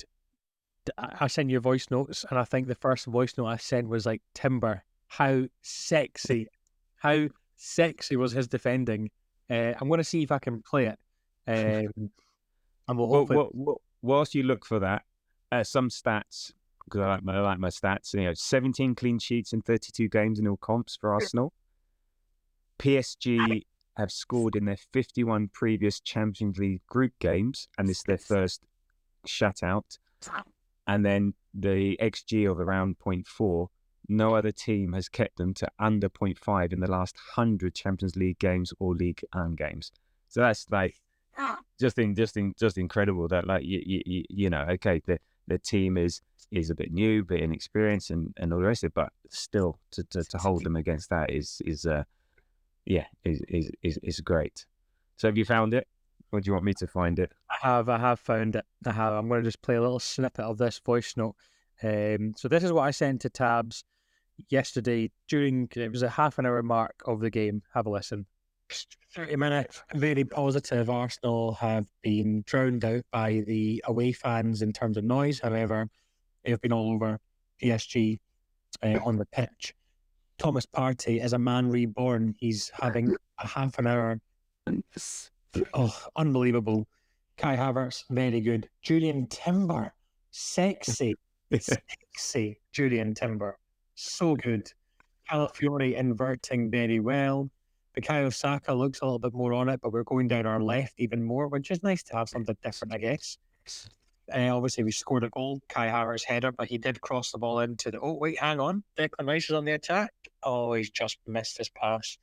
Speaker 1: I send you voice notes, and I think the first voice note I sent was like, Timber, how sexy was his defending. I'm going to see if I can play it. And we'll hopefully...
Speaker 2: Whilst you look for that, some stats, because I like my stats, 17 clean sheets in 32 games in all comps for Arsenal. PSG have scored in their 51 previous Champions League group games, and this is their first shutout. And then the XG of around 0.4, no other team has kept them to under 0.5 in the last 100 Champions League games or League games. So that's like just incredible that, like, okay, the team is a bit new, a bit inexperienced, and all the rest of it, but still to hold them against that is great. So have you found it, or do you want me to find it?
Speaker 1: I have found it. I'm going to just play a little snippet of this voice note. So this is what I sent to Tabs yesterday it was a half an hour mark of the game. Have a listen. 30 minutes, very positive. Arsenal have been drowned out by the away fans in terms of noise. However, they've been all over PSG on the pitch. Thomas Partey is a man reborn. He's having a half an hour. Oh, unbelievable. Kai Havertz, very good. Julian Timber, sexy Julian Timber, so good. Calafiori inverting very well. Bukayo Saka looks a little bit more on it, but we're going down our left even more, which is nice to have something different, I guess. Obviously, we scored a goal, Kai Havertz header, but he did cross the ball into the... Oh, wait, hang on. Declan Rice is on the attack. Oh, he's just missed his pass.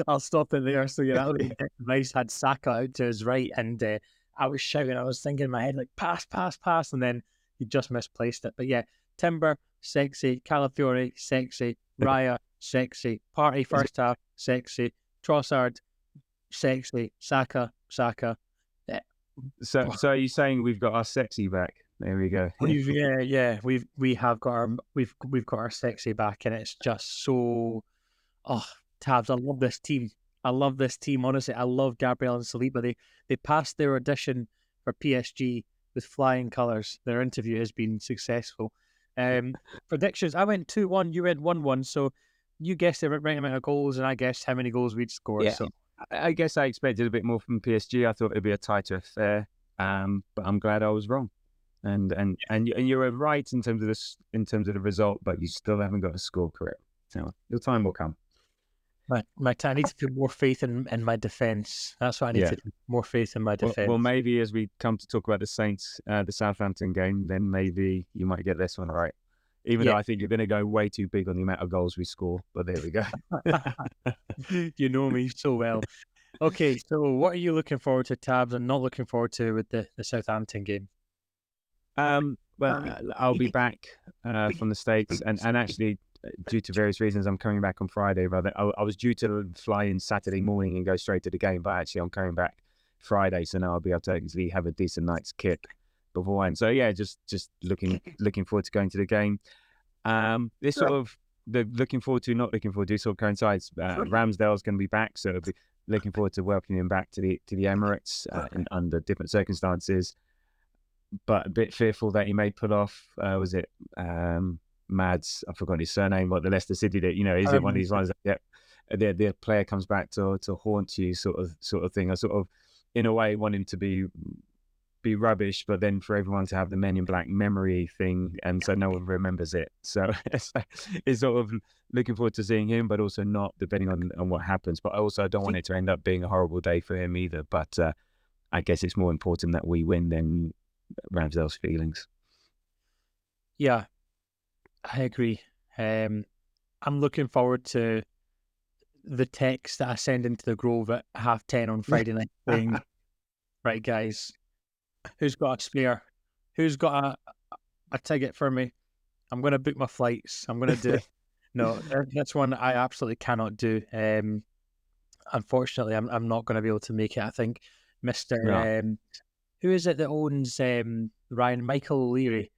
Speaker 1: I'll stop it there. So, yeah, Declan Rice had Saka out to his right, and I was shouting. I was thinking in my head, like, pass, and then he just misplaced it. But, yeah, Timber, sexy. Calafiori, sexy. Raya, sexy. Partey, first half, sexy. Trossard, sexy. Saka.
Speaker 2: So are you saying we've got our sexy back? There we go.
Speaker 1: We have got our sexy back, and it's just so... Oh, Tabs, I love this team. Honestly. I love Gabriel and Saliba. They passed their audition for PSG with flying colours. Their interview has been successful. Predictions, I went 2-1, you went 1-1, so you guessed the right amount of goals, and I guessed how many goals we'd score.
Speaker 2: Yeah.
Speaker 1: So
Speaker 2: I guess I expected a bit more from PSG. I thought it'd be a tighter affair, but I'm glad I was wrong. And you were right in terms of the result, but you still haven't got a score correct. So your time will come.
Speaker 1: I need to put more faith in my defence. That's what I need to do. More faith in my defence.
Speaker 2: Well, maybe as we come to talk about the Saints, the Southampton game, then maybe you might get this one right. Even though I think you're going to go way too big on the amount of goals we score, but there we go.
Speaker 1: You know me so well. Okay, so what are you looking forward to, Tabs, and not looking forward to with the Southampton game?
Speaker 2: Well, I'll be back from the States, and actually, due to various reasons, I'm coming back on Friday. Rather, I was due to fly in Saturday morning and go straight to the game, but actually, I'm coming back Friday, so now I'll be able to actually have a decent night's kip beforehand. So yeah, just looking forward to going to the game. This sort of the looking forward to, not looking forward to, sort of coincides. Ramsdale's going to be back, so I'll be looking forward to welcoming him back to the Emirates under different circumstances. But a bit fearful that he may put off. Was it Mads? I forgot his surname. What the Leicester City did. Is it one of these ones that the player comes back to haunt you, sort of thing? I sort of, in a way, want him to be rubbish, but then for everyone to have the Men in Black memory thing, and so no one remembers it. So it's sort of looking forward to seeing him, but also not, depending on what happens. But I also don't want it to end up being a horrible day for him either. But I guess it's more important that we win than Ramsdale's feelings.
Speaker 1: Yeah, I agree. I'm looking forward to the text that I send into the Grove at 10:30 on Friday night saying, right, guys, who's got a spare? Who's got a ticket for me? I'm going to book my flights. I'm going to do it. No, that's one I absolutely cannot do. Unfortunately, I'm not going to be able to make it. I think Mr. Who is it that owns Ryan? Michael O'Leary.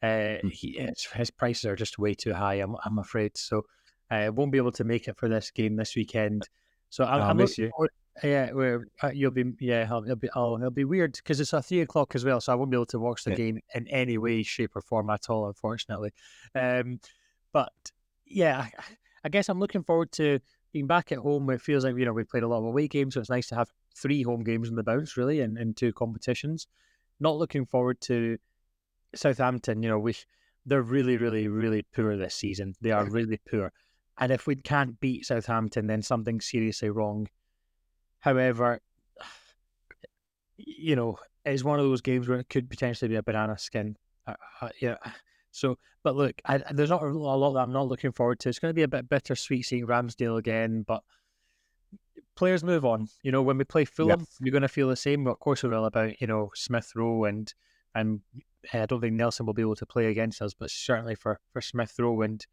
Speaker 1: His prices are just way too high, I'm afraid. So I won't be able to make it for this game this weekend. So I'm looking forward. Yeah, where you'll be, it'll be weird because it's at 3 o'clock as well, so I won't be able to watch the
Speaker 2: Yeah.
Speaker 1: game in any way, shape, or form at all, unfortunately. Um, but yeah, I guess I'm looking forward to being back at home. It feels like we played a lot of away games, so it's nice to have 3 home games in the bounce, really, in 2 competitions. Not looking forward to Southampton. They're really, really, really poor this season. They are really poor, and if we can't beat Southampton, then something's seriously wrong. However, it's one of those games where it could potentially be a banana skin. Yeah. So, but look, there's not a lot that I'm not looking forward to. It's going to be a bit bittersweet seeing Ramsdale again, but players move on. When we play
Speaker 2: Yeah.
Speaker 1: Fulham, you're going to feel the same. But of course, we're all about Smith Rowe and I don't think Nelson will be able to play against us, but certainly for Smith Rowe, and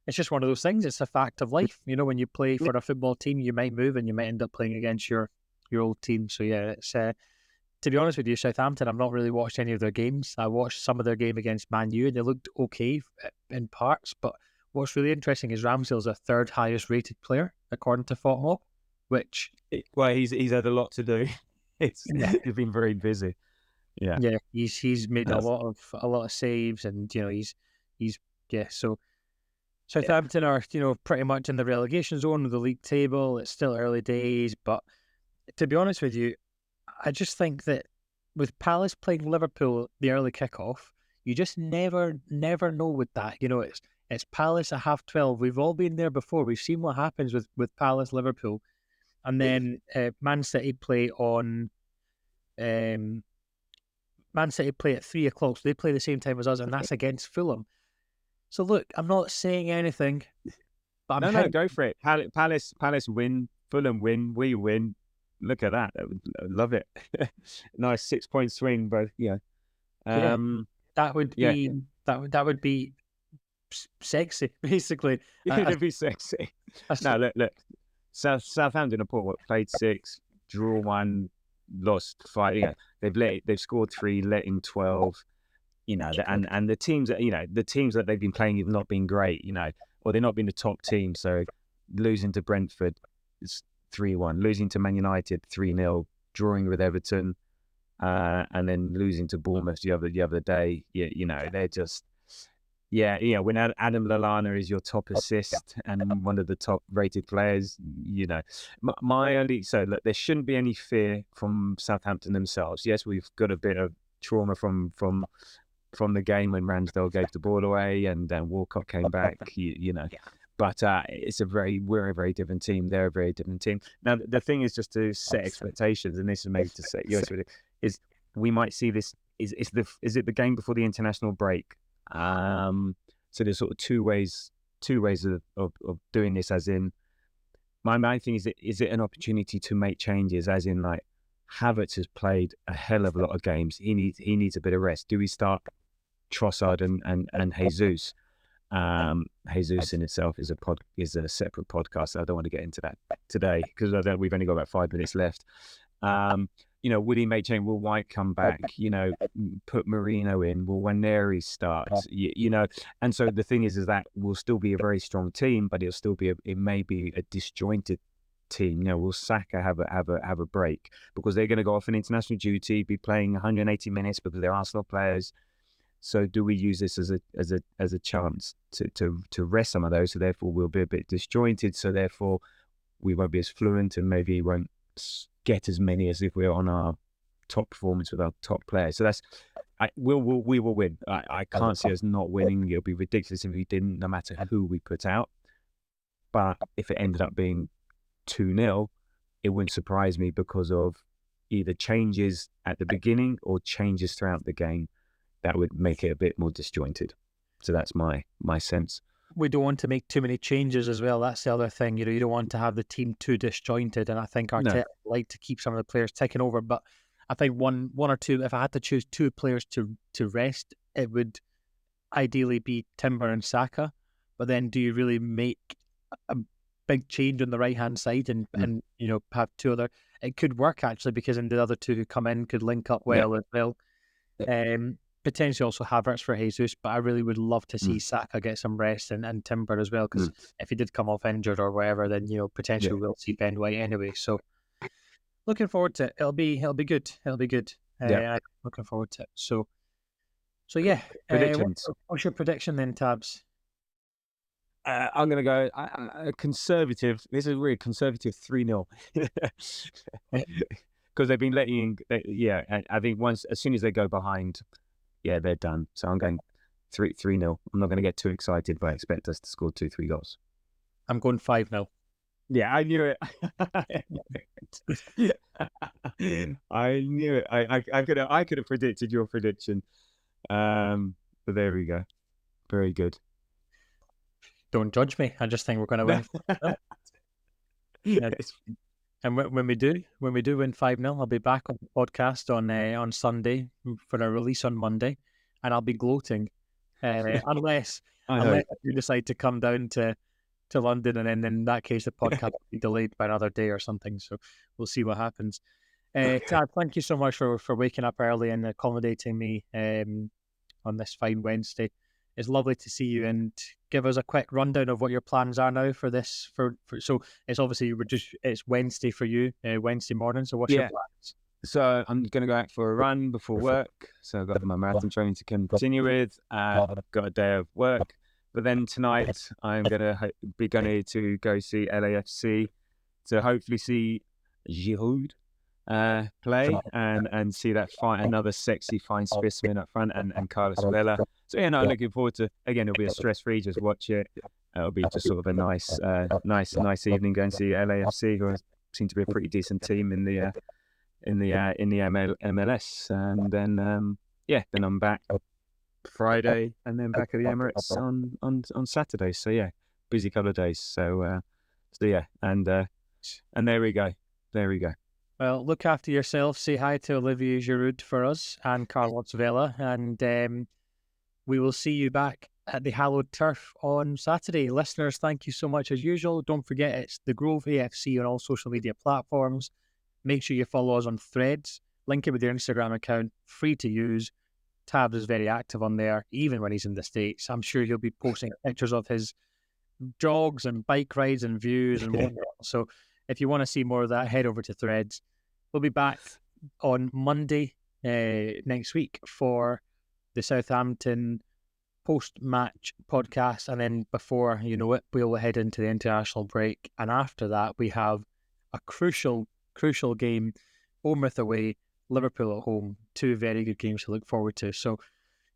Speaker 1: it's just one of those things. It's a fact of life. When you play for a football team, you might move and you might end up playing against your old team. So yeah, it's to be honest with you, Southampton, I've not really watched any of their games. I watched some of their game against Man U and they looked okay in parts. But what's really interesting is Ramsdale's a third highest rated player according to FotMob, which
Speaker 2: Well, he's had a lot to do. He's been very busy. Yeah.
Speaker 1: Yeah, he's made a lot of saves, and he's So Southampton are pretty much in the relegation zone of the league table. It's still early days, but to be honest with you, I just think that with Palace playing Liverpool the early kickoff, you just never know with that. It's Palace at 12:30. We've all been there before. We've seen what happens with Palace Liverpool, and then Man City play on. Man City play at 3 o'clock, so they play the same time as us, and that's against Fulham. So look, I'm not saying anything, but
Speaker 2: No, go for it. Palace win, Fulham win, we win. Look at that. I love it. Nice 6-point swing, both. Yeah.
Speaker 1: That would be sexy, basically.
Speaker 2: It'd be sexy. No, look. Southampton are poor. Played 6, draw 1, lost 5. They've scored 3, let in 12. And the teams that they've been playing have not been great. Or they've not been the top team. So losing to Brentford is 3-1, losing to Man United 3-0, drawing with Everton, and then losing to Bournemouth the other day. They're just. When Adam Lallana is your top assist and one of the top rated players, look, there shouldn't be any fear from Southampton themselves. Yes, we've got a bit of trauma from the game when Ramsdale gave the ball away and then Walcott came back, but we're a very different team. They're a very different team. Now, the thing is just to set expectations, and this is maybe to set is we might see this, is it the game before the international break? So there's sort of two ways of doing this, as in my main thing is it an opportunity to make changes, as in like Havertz has played a hell of a lot of games. He needs a bit of rest. Do we start Trossard and Jesus? Jesus in itself is a separate podcast. I don't want to get into that today because we've only got about 5 minutes left. Would he make change? Will White come back? Put Marino in. Will Waneri start? And so the thing is that will still be a very strong team, but it may be a disjointed team. Will Saka have a break because they're going to go off on international duty, be playing 180 minutes because they're Arsenal players. So do we use this as a chance to rest some of those? So therefore we'll be a bit disjointed. So therefore we won't be as fluent and maybe won't get as many as if we're on our top performance with our top players. So we will win. I can't see us not winning. It'll be ridiculous if we didn't, no matter who we put out. But if it ended up being 2-0, it wouldn't surprise me because of either changes at the beginning or changes throughout the game that would make it a bit more disjointed. So that's my sense.
Speaker 1: We don't want to make too many changes as well. That's the other thing. You don't want to have the team too disjointed. And I think Arteta like to keep some of the players taking over. But I think one or two, if I had to choose 2 players to rest, it would ideally be Timber and Saka. But then do you really make a big change on the right-hand side and have 2 other... It could work, actually, because then the other 2 who come in could link up well as well. Potentially also Havertz for Jesus, but I really would love to see Saka get some rest and Timber as well, because if he did come off injured or whatever, then potentially we'll see Ben White anyway. So looking forward to it. It'll be good. It'll be good.
Speaker 2: Yeah.
Speaker 1: Looking forward to it. So yeah.
Speaker 2: Predictions.
Speaker 1: What's your prediction then, Tabs?
Speaker 2: I'm going to go a conservative. This is a really conservative 3-0. Because they've been letting. I think as soon as they go behind, they're done. So I'm going 3-0. I'm not going to get too excited, but I expect us to score 2-3 goals.
Speaker 1: I'm going 5-0.
Speaker 2: Yeah, I knew it. I knew it. I could have predicted your prediction. But there we go. Very good.
Speaker 1: Don't judge me. I just think we're going to win.
Speaker 2: Yes.
Speaker 1: And when we do win 5-0, I'll be back on the podcast on Sunday for a release on Monday, and I'll be gloating, unless you decide to come down to London, and then in that case the podcast will be delayed by another day or something. So we'll see what happens. Tad, thank you so much for waking up early and accommodating me on this fine Wednesday. It's lovely to see you, and give us a quick rundown of what your plans are now for this. So it's obviously it's Wednesday for you, Wednesday morning. So what's your plans?
Speaker 2: So I'm going to go out for a run before work. So I've got my marathon training to continue with. I've got a day of work, but then tonight I'm going to be going to go see LAFC to hopefully see Giroud play and see that fight, another sexy fine specimen up front, and Carlos Vela. So looking forward to, again, it'll be a stress-free, just watch it. It'll be just sort of a nice evening going to see LAFC, who seem to be a pretty decent team in the MLS. And then then I'm back Friday, and then back at the Emirates on Saturday. So busy couple of days. So and there we go.
Speaker 1: Well, look after yourself. Say hi to Olivier Giroud for us and Carlos Vela, and we will see you back at the hallowed turf on Saturday. Listeners, thank you so much as usual. Don't forget, it's The Grove AFC on all social media platforms. Make sure you follow us on Threads. Link it with your Instagram account, free to use. Tabs is very active on there, even when he's in the States. I'm sure he'll be posting pictures of his jogs and bike rides and views and whatnot. So if you want to see more of that, head over to Threads. We'll be back on Monday next week for the Southampton post-match podcast, and then before you know it, we'll head into the international break, and after that we have a crucial game, Bournemouth away, Liverpool at home. Two very good games to look forward to. So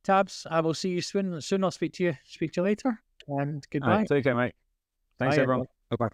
Speaker 1: Tabs, I will see you soon. I'll speak to you later, and goodbye.
Speaker 2: Take care, mate. Thanks, everyone. Bye-bye.